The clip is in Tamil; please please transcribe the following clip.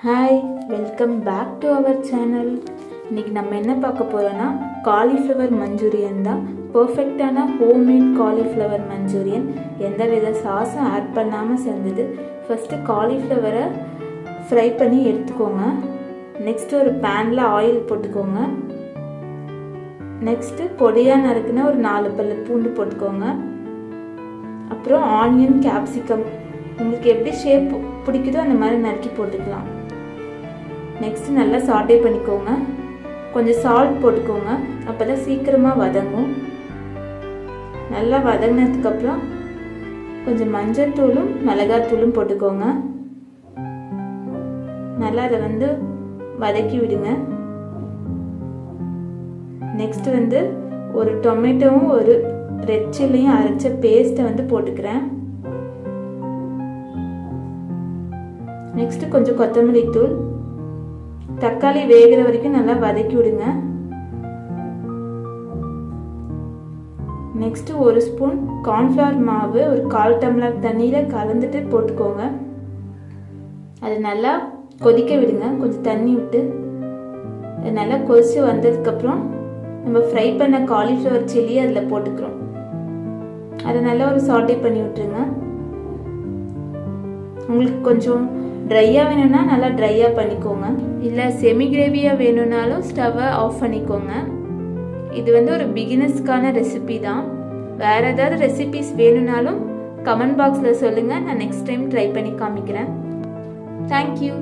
Hi, welcome back to our channel. இன்றைக்கி நம்ம என்ன பார்க்க போகிறோன்னா காலிஃப்ளவர் மஞ்சூரியன் தான். பர்ஃபெக்டான ஹோம்மேட் காலிஃப்ளவர் மஞ்சூரியன், எந்த வித சாஸும் ஆட் பண்ணாமல் செஞ்சது. ஃபஸ்ட்டு காலிஃப்ளவரை ஃப்ரை பண்ணி எடுத்துக்கோங்க. நெக்ஸ்ட்டு ஒரு பேனில் ஆயில் போட்டுக்கோங்க. நெக்ஸ்ட்டு பொடியாக நறுக்குன்னா ஒரு 4 பல்லு பூண்டு போட்டுக்கோங்க. அப்புறம் ஆனியன், கேப்சிகம் உங்களுக்கு எப்படி ஷேப் பிடிக்குதோ அந்த மாதிரி நறுக்கி போட்டுக்கலாம். நெக்ஸ்ட்டு நல்லா சாட்டே பண்ணிக்கோங்க. கொஞ்சம் சால்ட் போட்டுக்கோங்க, அப்போ தான் சீக்கிரமாக வதங்கும். நல்லா வதங்கினதுக்கப்புறம் கொஞ்சம் மஞ்சள் தூளும் மிளகாத்தூளும் போட்டுக்கோங்க. நல்லா அதை வதக்கி விடுங்க. நெக்ஸ்ட் ஒரு டொமேட்டோவும் ஒரு ரெட் சில்லியும் அரைச்ச பேஸ்ட்டை போட்டுக்கிறேன். நெக்ஸ்ட் கொஞ்சம் கொத்தமல்லி தூள், தக்காளி வேகிற வரைக்கும் நல்லா வதக்கி விடுங்க. நெக்ஸ்ட் ஒரு ஸ்பூன் கார்ன்ஃப்ளவர் மாவு ஒரு 1/4 டம்ளர் தண்ணியில் கலந்துட்டு போட்டுக்கோங்க. அது நல்லா கொதிக்க விடுங்க. கொஞ்சம் தண்ணி விட்டு நல்லா கொதிச்சு வந்ததுக்கப்புறம் நம்ம ஃப்ரை பண்ண காலிஃப்ளவர் சில்லி அதில் போட்டுக்கிறோம். அதை நல்லா ஒரு சாட்டே பண்ணி விட்டுருங்க. உங்களுக்கு கொஞ்சம் ட்ரையாக வேணும்னா நல்லா ட்ரையாக பண்ணிக்கோங்க, இல்லை செமி கிரேவியாக வேணும்னாலும் ஸ்டவ்வை ஆஃப் பண்ணிக்கோங்க. இது ஒரு பிகினர்ஸ்க்கான ரெசிபி தான். வேறு ஏதாவது ரெசிபிஸ் வேணும்னாலும் கமெண்ட் பாக்ஸில் சொல்லுங்கள். நான் நெக்ஸ்ட் டைம் ட்ரை பண்ணி காமிக்கிறேன். தேங்க்யூ.